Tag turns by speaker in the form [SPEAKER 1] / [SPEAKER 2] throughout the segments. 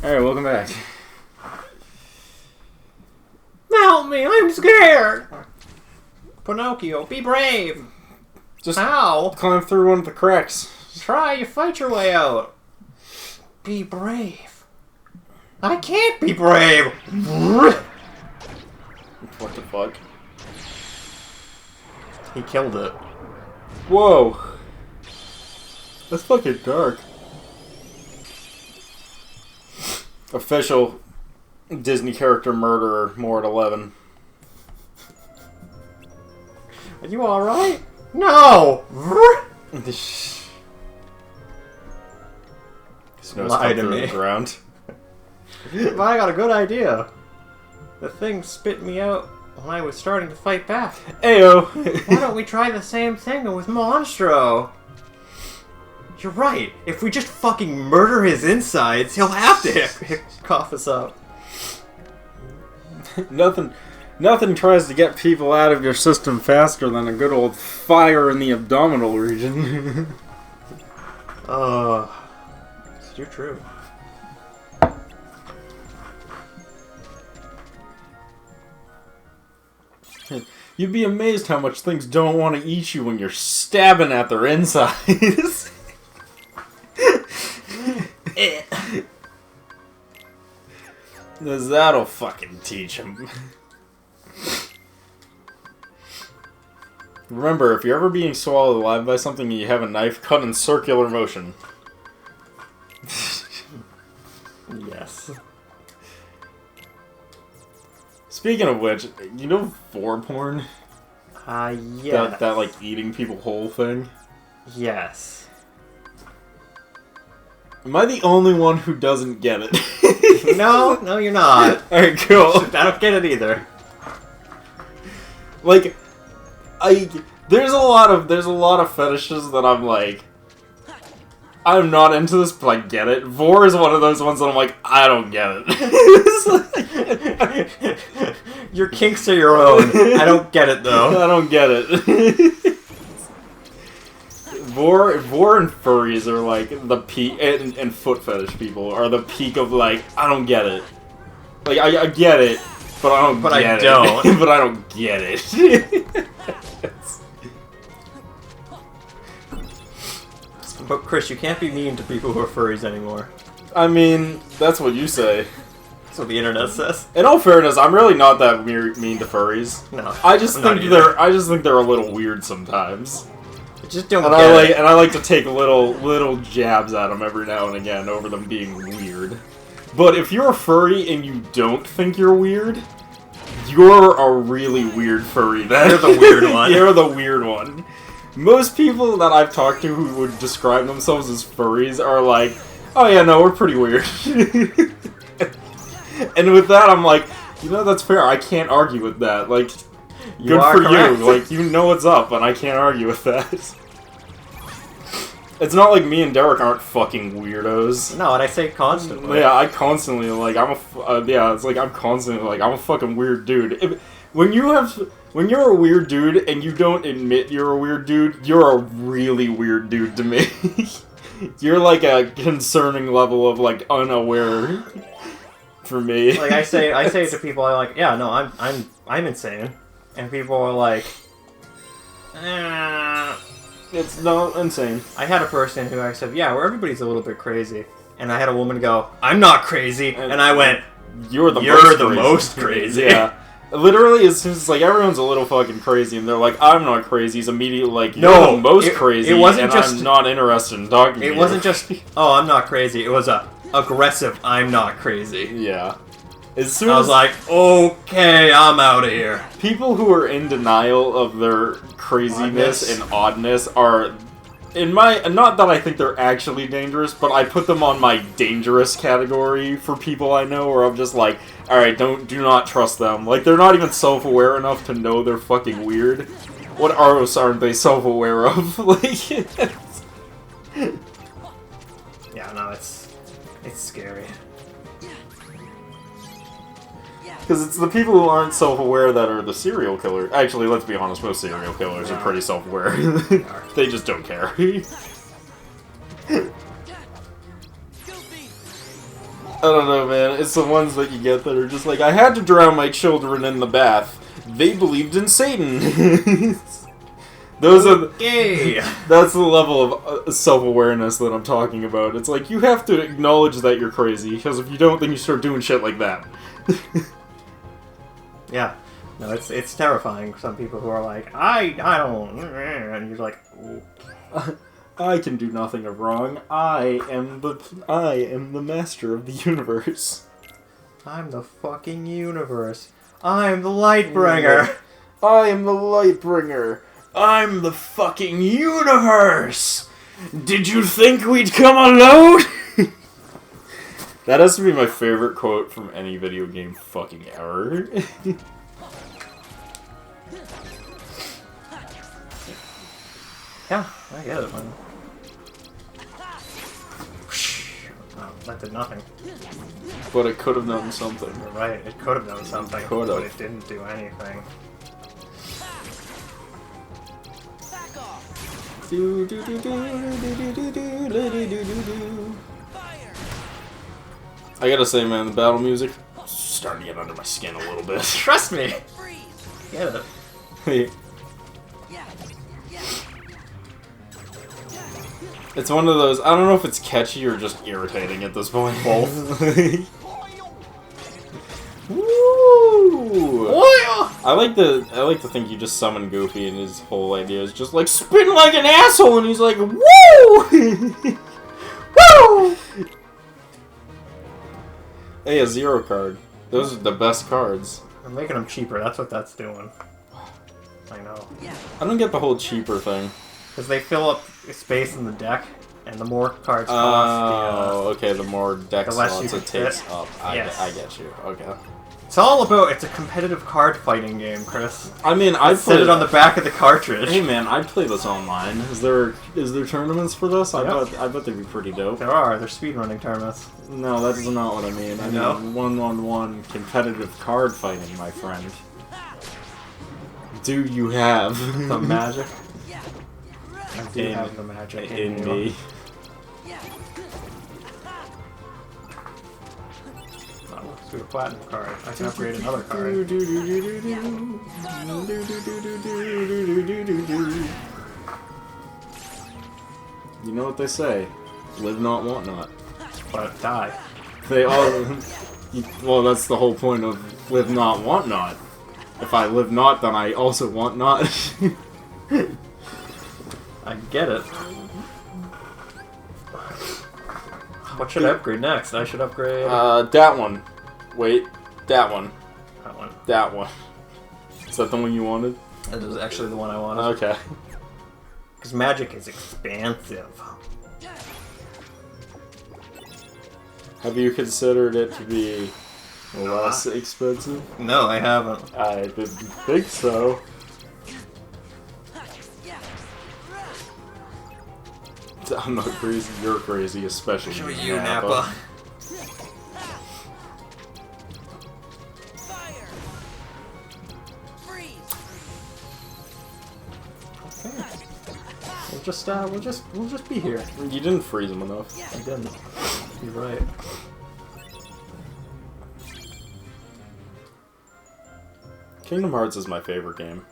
[SPEAKER 1] Alright, welcome back.
[SPEAKER 2] Help me, I'm scared! Pinocchio, be brave!
[SPEAKER 1] Just
[SPEAKER 2] How?
[SPEAKER 1] climb through one of the cracks.
[SPEAKER 2] Try, you fight your way out. Be brave. I can't be brave!
[SPEAKER 1] What the fuck?
[SPEAKER 2] He killed it.
[SPEAKER 1] Whoa. That's fucking dark. Official Disney character murderer, more at 11.
[SPEAKER 2] Are you alright? No!
[SPEAKER 1] Snow's
[SPEAKER 2] Lie
[SPEAKER 1] come
[SPEAKER 2] to
[SPEAKER 1] through
[SPEAKER 2] me.
[SPEAKER 1] the ground.
[SPEAKER 2] But I got a good idea. The thing spit me out when I was starting to fight back.
[SPEAKER 1] Ayo!
[SPEAKER 2] Why don't we try the same thing with Monstro? You're right. If we just fucking murder his insides, he'll have to cough us up.
[SPEAKER 1] Nothing tries to get people out of your system faster than a good old fire in the abdominal region.
[SPEAKER 2] You're true.
[SPEAKER 1] You'd be amazed how much things don't want to eat you when you're stabbing at their insides. That'll fucking teach him. Remember, if you're ever being swallowed alive by something and you have a knife, cut in circular motion.
[SPEAKER 2] Yes.
[SPEAKER 1] Speaking of which, you know vor porn?
[SPEAKER 2] Yeah.
[SPEAKER 1] That like eating people whole thing?
[SPEAKER 2] Yes.
[SPEAKER 1] Am I the only one who doesn't get it?
[SPEAKER 2] No, you're not.
[SPEAKER 1] Alright, cool.
[SPEAKER 2] I don't get it either.
[SPEAKER 1] Like, there's a lot of fetishes that I'm like, I'm not into this, but I get it. Vor is one of those ones that I'm like, I don't get it.
[SPEAKER 2] Your kinks are your own. I don't get it though.
[SPEAKER 1] I don't get it. Vor and furries are like the peak, and foot fetish people are the peak of like, I don't get it. Like, I get it, but I don't get it.
[SPEAKER 2] don't.
[SPEAKER 1] But I don't get it.
[SPEAKER 2] But Chris, you can't be mean to people who are furries anymore.
[SPEAKER 1] I mean, that's what you say.
[SPEAKER 2] That's what the internet says.
[SPEAKER 1] In all fairness, I'm really not that mean to furries.
[SPEAKER 2] No,
[SPEAKER 1] I just think they're a little weird sometimes.
[SPEAKER 2] I just don't
[SPEAKER 1] And
[SPEAKER 2] get it.
[SPEAKER 1] I like to take little jabs at them every now and again over them being weird. But if you're a furry and you don't think you're weird, you're a really weird furry.
[SPEAKER 2] You're the weird one.
[SPEAKER 1] You're the weird one. Most people that I've talked to who would describe themselves as furries are like, oh yeah, no, we're pretty weird. And with that, I'm like, you know, that's fair. I can't argue with that. Like, good for you. Like, you know what's up, and I can't argue with that. It's not like me and Derek aren't fucking weirdos.
[SPEAKER 2] No, and I say constantly.
[SPEAKER 1] Yeah, I constantly, like, it's like, I'm constantly, like, I'm a fucking weird dude. When you're a weird dude and you don't admit you're a weird dude, you're a really weird dude to me. You're like a concerning level of, like, unaware for me.
[SPEAKER 2] Like, I say it to people, I'm like, yeah, no, I'm insane. And people are like,
[SPEAKER 1] It's not insane.
[SPEAKER 2] I had a person who I said, yeah, well, everybody's a little bit crazy. And I had a woman go, I'm not crazy. And I went,
[SPEAKER 1] You're the
[SPEAKER 2] most crazy.
[SPEAKER 1] Yeah. Literally, as soon as it's like, everyone's a little fucking crazy, and they're like, I'm not crazy, he's immediately like, you're the most crazy, and I'm not interested in talking to you.
[SPEAKER 2] It wasn't just, oh, I'm not crazy. It was a aggressive, I'm not crazy.
[SPEAKER 1] Yeah. As soon
[SPEAKER 2] I was
[SPEAKER 1] as
[SPEAKER 2] like, okay, I'm out of here.
[SPEAKER 1] people who are in denial of their craziness and oddness are, in my, not that I think they're actually dangerous, but I put them on my dangerous category for people I know, where I'm just like, alright, do not trust them. Like, they're not even self-aware enough to know they're fucking weird. What Aros aren't they self-aware of? Like,
[SPEAKER 2] Yeah, no, it's scary.
[SPEAKER 1] because it's the people who aren't self-aware that are the serial killers. Actually, let's be honest, most serial killers are pretty self-aware. They just don't care. I don't know, man. It's the ones that you get that are just like, I had to drown my children in the bath. They believed in Satan. Those
[SPEAKER 2] okay.
[SPEAKER 1] That's the level of self-awareness that I'm talking about. It's like, you have to acknowledge that you're crazy, because if you don't, then you start doing shit like that.
[SPEAKER 2] Yeah. No, it's terrifying. Some people who are like, I don't, and you're like, ooh.
[SPEAKER 1] I can do nothing of wrong. I am the master of the universe.
[SPEAKER 2] I'm the fucking universe. I'm the Lightbringer.
[SPEAKER 1] I am the Lightbringer. I'm the fucking universe. Did you think we'd come alone? That has to be my favorite quote from any video game fucking ever.
[SPEAKER 2] Yeah, I get it, man. Oh, that did nothing.
[SPEAKER 1] But it could have done something.
[SPEAKER 2] You're right, it could have done something,
[SPEAKER 1] Could've.
[SPEAKER 2] but it didn't do anything.
[SPEAKER 1] I gotta say, man, the battle music is starting to get under my skin a little bit.
[SPEAKER 2] Trust me! Get it.
[SPEAKER 1] It's one of those, I don't know if it's catchy or just irritating at this point.
[SPEAKER 2] Both.
[SPEAKER 1] Woo! I like to think you just summon Goofy and his whole idea is just like spin like an asshole and he's like, woo! Woo! Hey, a zero card. Those are the best cards.
[SPEAKER 2] I'm making them cheaper, that's what that's doing. I know.
[SPEAKER 1] I don't get the whole cheaper thing.
[SPEAKER 2] Because they fill up space in the deck, and the more cards cost,
[SPEAKER 1] Oh, okay, the more deck
[SPEAKER 2] the less
[SPEAKER 1] slots
[SPEAKER 2] you
[SPEAKER 1] it
[SPEAKER 2] can
[SPEAKER 1] takes
[SPEAKER 2] fit.
[SPEAKER 1] up. I get you. Okay.
[SPEAKER 2] it's all about, it's a competitive card fighting game, Chris.
[SPEAKER 1] I mean, I
[SPEAKER 2] Set it on the back of the cartridge.
[SPEAKER 1] Hey man, I'd play this online. Is there tournaments for this?
[SPEAKER 2] Yep.
[SPEAKER 1] I bet they'd be pretty dope.
[SPEAKER 2] They're speedrunning tournaments.
[SPEAKER 1] No, that's not what I mean. I
[SPEAKER 2] No?
[SPEAKER 1] mean one-on-one competitive card fighting, my friend. Do you have
[SPEAKER 2] The magic. I do have the magic
[SPEAKER 1] in
[SPEAKER 2] you.
[SPEAKER 1] me?
[SPEAKER 2] Oh, let's do a platinum card. I can upgrade another card.
[SPEAKER 1] You know what they say? Live not, want not.
[SPEAKER 2] But die.
[SPEAKER 1] They all. Well, that's the whole point of live not, want not. If I live not, then I also want not.
[SPEAKER 2] I get it. What should I upgrade next? I should upgrade...
[SPEAKER 1] that one. Wait, that one.
[SPEAKER 2] that one.
[SPEAKER 1] That one. Is that the one you wanted?
[SPEAKER 2] That was actually the one I wanted.
[SPEAKER 1] Okay.
[SPEAKER 2] Because magic is expansive.
[SPEAKER 1] Have you considered it to be less expensive?
[SPEAKER 2] No, I haven't.
[SPEAKER 1] I didn't think so. I'm not crazy, you're crazy, especially
[SPEAKER 2] you, Nappa. Okay. We'll just be here.
[SPEAKER 1] You didn't freeze him enough.
[SPEAKER 2] I didn't. You're right.
[SPEAKER 1] Kingdom Hearts is my favorite game.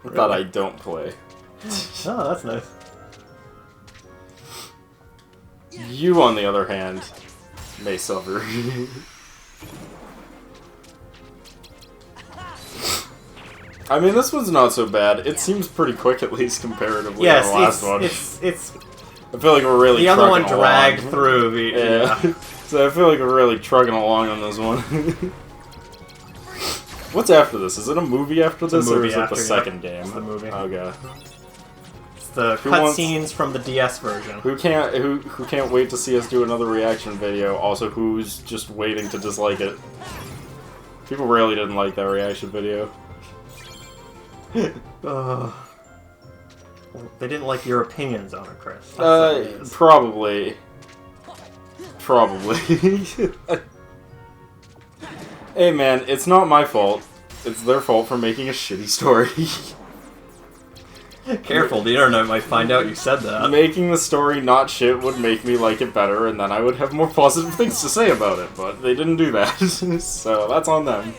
[SPEAKER 2] Really?
[SPEAKER 1] That I don't play.
[SPEAKER 2] Oh, that's nice.
[SPEAKER 1] You, on the other hand, may suffer. I mean, this one's not so bad. It seems pretty quick, at least, comparatively to the last one.
[SPEAKER 2] It's
[SPEAKER 1] I feel like we're really
[SPEAKER 2] the other one
[SPEAKER 1] trucking
[SPEAKER 2] dragged
[SPEAKER 1] along.
[SPEAKER 2] through.
[SPEAKER 1] Yeah. So I feel like we're really trucking along on this one. What's after this? Is it a movie after
[SPEAKER 2] It's a
[SPEAKER 1] this, or
[SPEAKER 2] movie
[SPEAKER 1] is it
[SPEAKER 2] after,
[SPEAKER 1] the
[SPEAKER 2] yeah.
[SPEAKER 1] second game?
[SPEAKER 2] It's the movie.
[SPEAKER 1] Okay.
[SPEAKER 2] It's the
[SPEAKER 1] Who wants-
[SPEAKER 2] cutscenes from the DS version.
[SPEAKER 1] Who can't wait to see us do another reaction video? Also, who's just waiting to dislike it? People really didn't like that reaction video.
[SPEAKER 2] Well, they didn't like your opinions on it, Chris. That's what it is.
[SPEAKER 1] Probably. Hey man, it's not my fault. It's their fault for making a shitty story.
[SPEAKER 2] Careful, the internet might find out you said that.
[SPEAKER 1] Making the story not shit would make me like it better, and then I would have more positive things to say about it, but they didn't do that, so that's on them.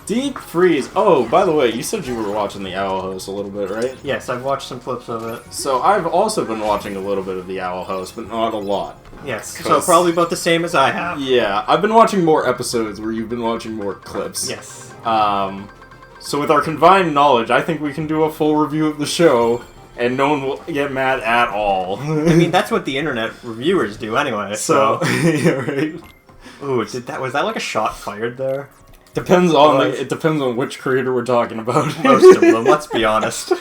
[SPEAKER 1] Deep Freeze. Oh, by the way, you said you were watching the Owl House a little bit, right?
[SPEAKER 2] Yes, I've watched some clips of it.
[SPEAKER 1] So I've also been watching a little bit of the Owl House, but not a lot.
[SPEAKER 2] Yes, so probably about the same as I have.
[SPEAKER 1] Yeah, I've been watching more episodes where you've been watching more clips.
[SPEAKER 2] Yes.
[SPEAKER 1] So with our combined knowledge, I think we can do a full review of the show, and no one will get mad at all.
[SPEAKER 2] I mean, that's what the internet reviewers do anyway, so...
[SPEAKER 1] yeah, right.
[SPEAKER 2] Ooh, was that like a shot fired there?
[SPEAKER 1] Depends on it depends on which creator we're talking about.
[SPEAKER 2] Most of them, let's be honest.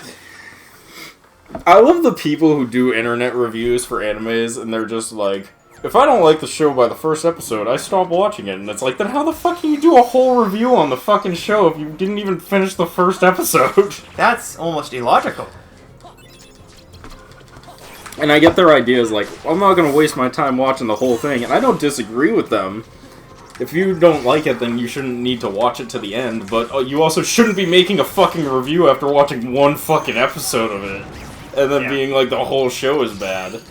[SPEAKER 1] I love the people who do internet reviews for animes, and they're just like, if I don't like the show by the first episode, I stop watching it. And it's like, then how the fuck can you do a whole review on the fucking show if you didn't even finish the first episode?
[SPEAKER 2] That's almost illogical.
[SPEAKER 1] And I get their ideas like, I'm not going to waste my time watching the whole thing, and I don't disagree with them. If you don't like it, then you shouldn't need to watch it to the end, but you also shouldn't be making a fucking review after watching one fucking episode of it, and then being like, the whole show is bad.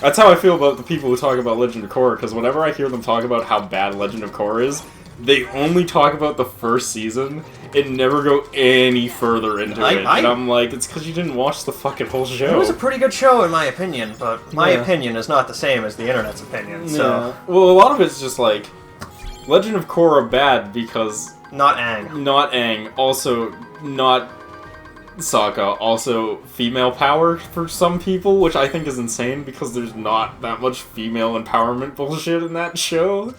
[SPEAKER 1] That's how I feel about the people who talk about Legend of Korra, because whenever I hear them talk about how bad Legend of Korra is, they only talk about the first season, and never go any further into it, and I'm like, it's because you didn't watch the fucking whole show.
[SPEAKER 2] It was a pretty good show, in my opinion, but my opinion is not the same as the internet's opinion, so...
[SPEAKER 1] Yeah. Well, a lot of it's just like, Legend of Korra bad because...
[SPEAKER 2] Not Aang.
[SPEAKER 1] Not Aang. Also, not Sokka. Also, female power for some people, which I think is insane because there's not that much female empowerment bullshit in that show.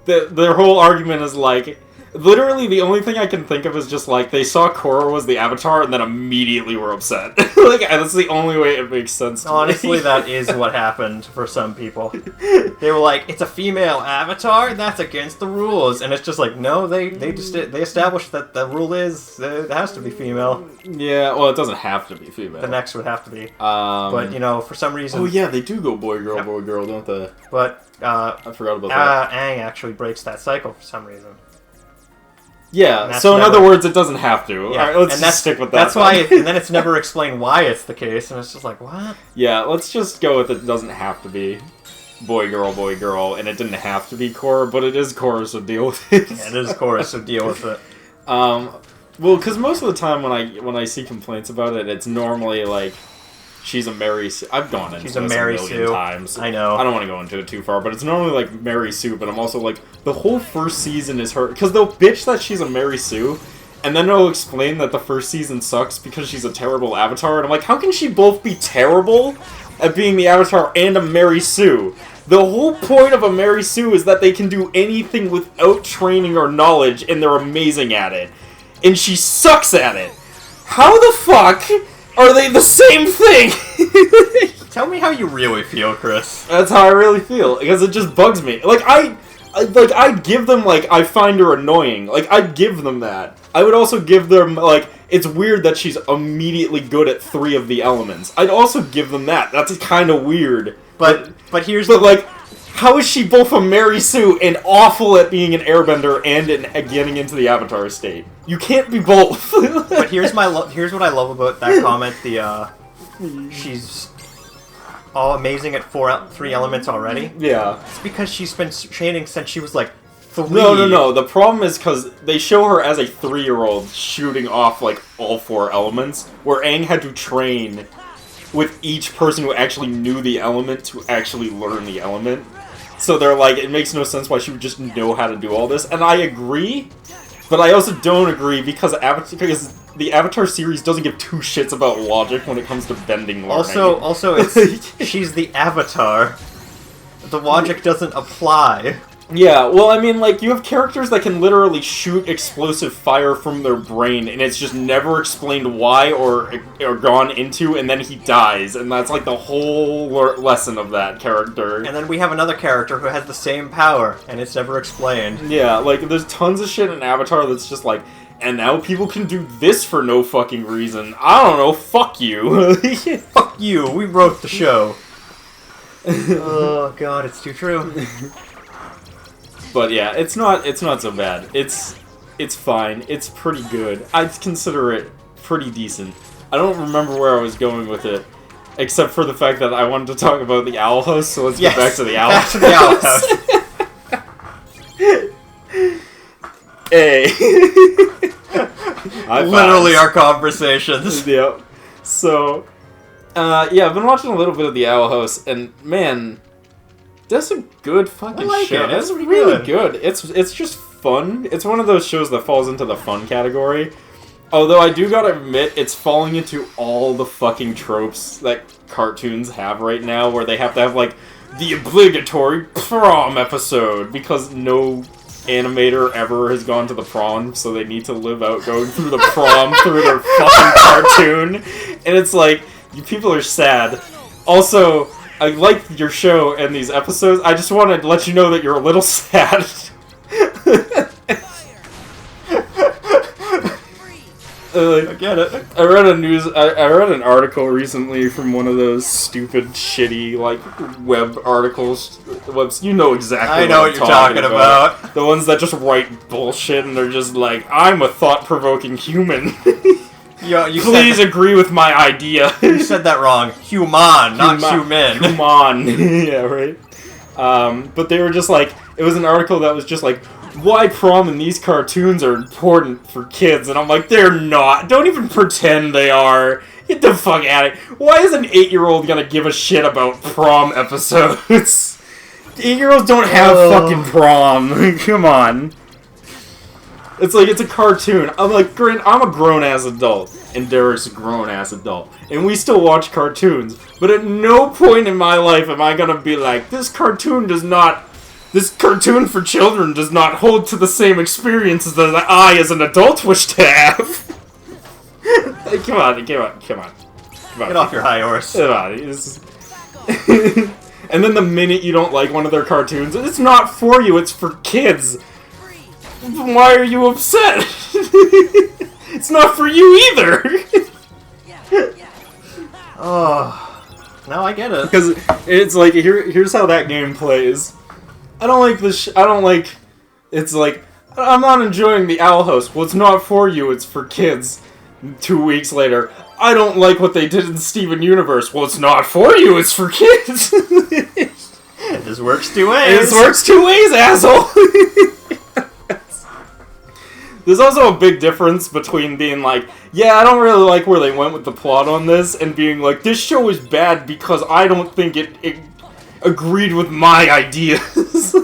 [SPEAKER 1] Their whole argument is like... Literally, the only thing I can think of is just like, they saw Korra was the Avatar and then immediately were upset. Like, that's the only way it makes sense to
[SPEAKER 2] Honestly,
[SPEAKER 1] me.
[SPEAKER 2] that is what happened for some people. They were like, it's a female Avatar? That's against the rules. And it's just like, no, they established that the rule is, it has to be female.
[SPEAKER 1] Yeah, well, it doesn't have to be female.
[SPEAKER 2] The next would have to be. But, you know, for some reason...
[SPEAKER 1] Oh yeah, they do go boy, girl, don't they?
[SPEAKER 2] But,
[SPEAKER 1] I forgot about that.
[SPEAKER 2] Aang actually breaks that cycle for some reason.
[SPEAKER 1] Yeah, so in other words, it doesn't have to.
[SPEAKER 2] Yeah,
[SPEAKER 1] Alright, let's just stick with that.
[SPEAKER 2] That's why, and then it's never explained why it's the case, and it's just like, what?
[SPEAKER 1] Yeah, let's just go with it doesn't have to be boy, girl, and it didn't have to be Korra, but it is Korra, so deal with it.
[SPEAKER 2] Yeah, it is Korra, so deal with it.
[SPEAKER 1] Well, because most of the time when I see complaints about it, it's normally like, she's a Mary Sue. I've gone into this a million times.
[SPEAKER 2] I know.
[SPEAKER 1] I don't want to go into it too far, but it's normally like Mary Sue, but I'm also like, the whole first season is her... Because they'll bitch that she's a Mary Sue, and then they'll explain that the first season sucks because she's a terrible Avatar, and I'm like, how can she both be terrible at being the Avatar and a Mary Sue? The whole point of a Mary Sue is that they can do anything without training or knowledge, and they're amazing at it. And she sucks at it. How the fuck... are they the same thing?
[SPEAKER 2] Tell me how you really feel, Chris.
[SPEAKER 1] That's how I really feel, because it just bugs me. Like, I'd give them, like, I find her annoying. Like, I'd give them that. I would also give them, like, it's weird that she's immediately good at 3 of the elements. I'd also give them that. That's kind of weird.
[SPEAKER 2] But here's
[SPEAKER 1] But, like, how is she both a Mary Sue and awful at being an airbender and at getting into the Avatar state? You can't be both.
[SPEAKER 2] But here's what I love about that comment. She's all amazing at 3 elements already.
[SPEAKER 1] Yeah.
[SPEAKER 2] It's because she's been training since she was like 3.
[SPEAKER 1] No. The problem is because they show her as a 3-year-old shooting off like all 4 elements, where Aang had to train with each person who actually knew the element to actually learn the element. So they're like, it makes no sense why she would just know how to do all this. And I agree, but I also don't agree because the Avatar series doesn't give 2 shits about logic when it comes to bending learning.
[SPEAKER 2] Also, it's she's the Avatar. The logic doesn't apply.
[SPEAKER 1] Yeah, well, I mean, like, you have characters that can literally shoot explosive fire from their brain, and it's just never explained why or gone into, and then he dies, and that's, like, the whole lesson of that character.
[SPEAKER 2] And then we have another character who has the same power, and it's never explained.
[SPEAKER 1] Yeah, like, there's tons of shit in Avatar that's just like, and now people can do this for no fucking reason. I don't know, fuck you.
[SPEAKER 2] Fuck you, we wrote the show. Oh, God, it's too true.
[SPEAKER 1] But yeah, it's not so bad. It's It's fine. It's pretty good. I'd consider it pretty decent. I don't remember where I was going with it, except for the fact that I wanted to talk about the Owl House, so let's get back to the Owl House. Hey.
[SPEAKER 2] Literally our conversations.
[SPEAKER 1] Yep. So, yeah, I've been watching a little bit of the Owl House, and man, that's a good fucking show. It's really good. It's just fun. It's one of those shows that falls into the fun category. Although I do gotta admit, it's falling into all the fucking tropes that cartoons have right now, where they have to have, like, the obligatory prom episode, because no animator ever has gone to the prom, so they need to live out going through the prom through their fucking cartoon. And it's like, you people are sad. Also, I like your show and these episodes. I just wanted to let you know that you're a little sad.
[SPEAKER 2] I get it.
[SPEAKER 1] I read I read an article recently from one of those stupid, shitty, like, web articles. You know exactly
[SPEAKER 2] I know what you're talking about.
[SPEAKER 1] The ones that just write bullshit and they're just like, I'm a thought-provoking human. Please agree with my idea.
[SPEAKER 2] You said that wrong. Human, not human.
[SPEAKER 1] Human. Yeah, right? But they were just like, it was an article that was just like, why prom in these cartoons are important for kids, and I'm like, they're not. Don't even pretend they are. Get the fuck out of it. Why is an 8-year-old gonna give a shit about prom episodes? 8-year-olds don't have fucking prom. Come on. It's like, it's a cartoon. I'm like, I'm a grown-ass adult, and Derek's a grown-ass adult, and we still watch cartoons, but at no point in my life am I gonna be like, this cartoon for children does not hold to the same experiences that I, as an adult, wish to have. Come on.
[SPEAKER 2] Get off your high horse.
[SPEAKER 1] Come on. And then the minute you don't like one of their cartoons, it's not for you, it's for kids. Why are you upset? It's not for you either.
[SPEAKER 2] Oh, now I get it.
[SPEAKER 1] Because it's like, here's how that game plays. I don't like this. It's like, I'm not enjoying the Owl House. Well, it's not for you. It's for kids. 2 weeks later, I don't like what they did in Steven Universe. Well, it's not for you. It's for kids.
[SPEAKER 2] This works two ways.
[SPEAKER 1] This works two ways, asshole. There's also a big difference between being like, yeah, I don't really like where they went with the plot on this, and being like, this show is bad because I don't think it agreed with my ideas.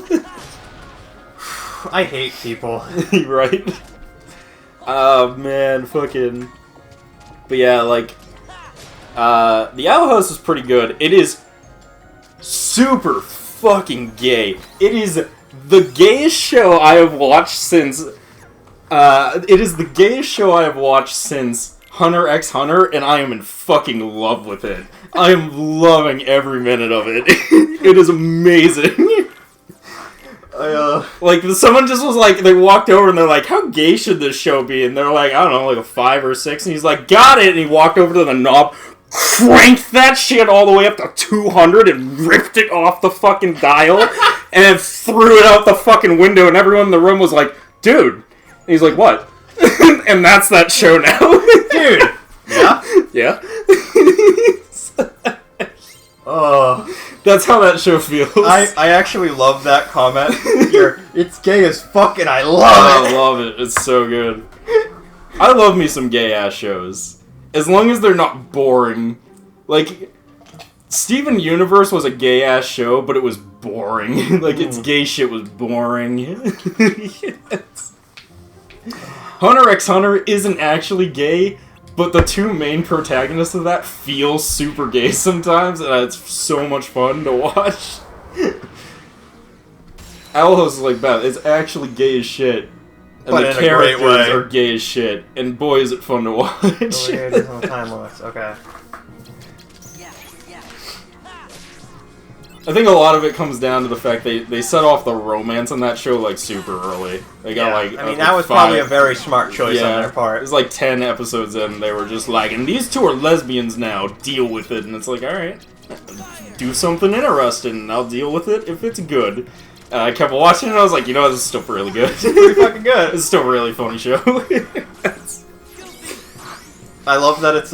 [SPEAKER 2] I hate people.
[SPEAKER 1] Right? Oh, man, fucking... But yeah, like... the Owl House is pretty good. It is super fucking gay. It is the gayest show I have watched since... it is the gayest show I have watched since Hunter x Hunter, and I am in fucking love with it. I am loving every minute of it. It is amazing. Like, someone just was like, they walked over and they're like, how gay should this show be? And they're like, I don't know, like a 5 or 6. And he's like, got it! And he walked over to the knob, cranked that shit all the way up to 200 and ripped it off the fucking dial, and then threw it out the fucking window, and everyone in the room was like, dude. And he's like, what? And that's that show now.
[SPEAKER 2] Dude! Yeah?
[SPEAKER 1] Yeah.
[SPEAKER 2] That's
[SPEAKER 1] how that show feels.
[SPEAKER 2] I actually love that comment. It's gay as fuck and I love it.
[SPEAKER 1] I love it. It's so good. I love me some gay ass shows. As long as they're not boring. Like, Steven Universe was a gay ass show, but it was boring. Like, its gay shit was boring. Yes. Hunter x Hunter isn't actually gay, but the two main protagonists of that feel super gay sometimes, and it's so much fun to watch. Owl House is like that. It's actually gay as shit. And
[SPEAKER 2] but
[SPEAKER 1] the
[SPEAKER 2] in characters
[SPEAKER 1] a great way. Are gay as shit. And boy, is it fun to watch.
[SPEAKER 2] Oh, yeah, there's no time limits. Okay.
[SPEAKER 1] I think a lot of it comes down to the fact they set off the romance on that show like super early. They got like,
[SPEAKER 2] I mean, that was probably a very smart choice on their part.
[SPEAKER 1] It was like 10 episodes in, they were just like, and these two are lesbians now, deal with it. And it's like, alright, do something interesting, and I'll deal with it if it's good. And I kept watching it, and I was like, you know what, this is still really good.
[SPEAKER 2] It's pretty fucking good.
[SPEAKER 1] It's still a really funny show.
[SPEAKER 2] I love that it's,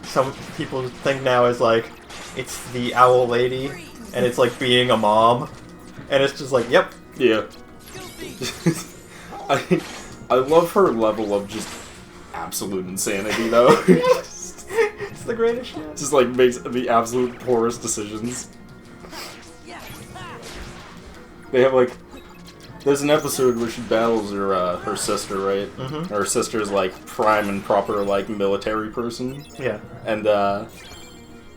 [SPEAKER 2] some people think now is like, it's the owl lady, and it's like being a mom. And it's just like, yep.
[SPEAKER 1] Yeah. I love her level of just absolute insanity, though.
[SPEAKER 2] It's the greatest shit.
[SPEAKER 1] Just, like, makes the absolute poorest decisions. They have, like... There's an episode where she battles her sister, right?
[SPEAKER 2] Mm-hmm.
[SPEAKER 1] Her sister's, like, prime and proper, like, military person.
[SPEAKER 2] Yeah.
[SPEAKER 1] And,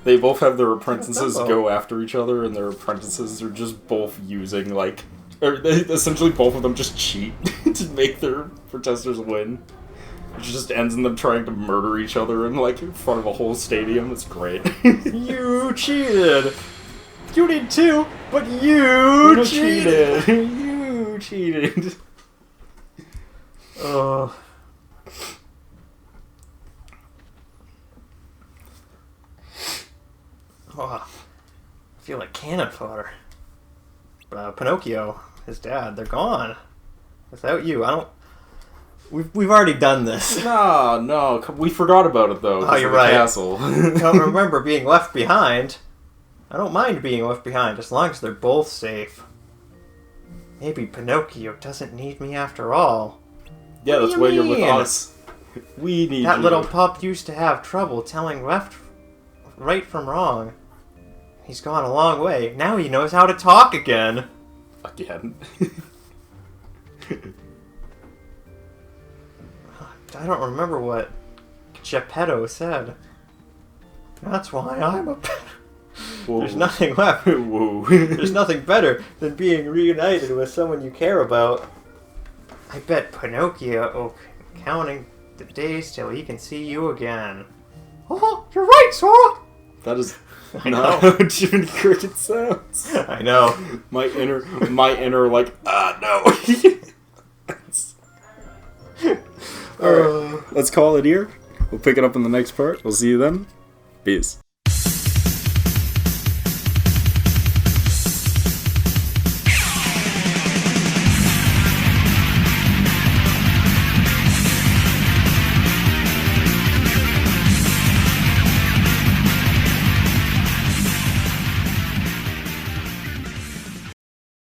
[SPEAKER 1] they both have their apprentices go after each other, and their apprentices are just both using, like... Or they, essentially, both of them just cheat to make their protesters win. Which just ends in them trying to murder each other in, like, in front of a whole stadium. It's great.
[SPEAKER 2] You cheated! You did too, but you cheated!
[SPEAKER 1] You cheated.
[SPEAKER 2] Oh, I feel like cannon fodder. Pinocchio, his dad, they're gone. Without you, I don't... We've already done this.
[SPEAKER 1] No, we forgot about it, though.
[SPEAKER 2] Oh, you're right.
[SPEAKER 1] Castle.
[SPEAKER 2] I don't remember being left behind. I don't mind being left behind, as long as they're both safe. Maybe Pinocchio doesn't need me after all.
[SPEAKER 1] Yeah, that's why you're with
[SPEAKER 2] mean?
[SPEAKER 1] us. We need
[SPEAKER 2] That
[SPEAKER 1] you.
[SPEAKER 2] little pup used to have trouble telling right from wrong. He's gone a long way. Now he knows how to talk again.
[SPEAKER 1] Again.
[SPEAKER 2] I don't remember what Geppetto said. That's why I'm a... There's nothing left.
[SPEAKER 1] Whoa.
[SPEAKER 2] There's nothing better than being reunited with someone you care about. I bet Pinocchio counting the days till he can see you again. Oh, you're right, Sora!
[SPEAKER 1] That is
[SPEAKER 2] I
[SPEAKER 1] not
[SPEAKER 2] know.
[SPEAKER 1] how Jiminy Cricket sounds.
[SPEAKER 2] I know.
[SPEAKER 1] My inner, like, no. Alright, let's call it here. We'll pick it up in the next part. We'll see you then. Peace.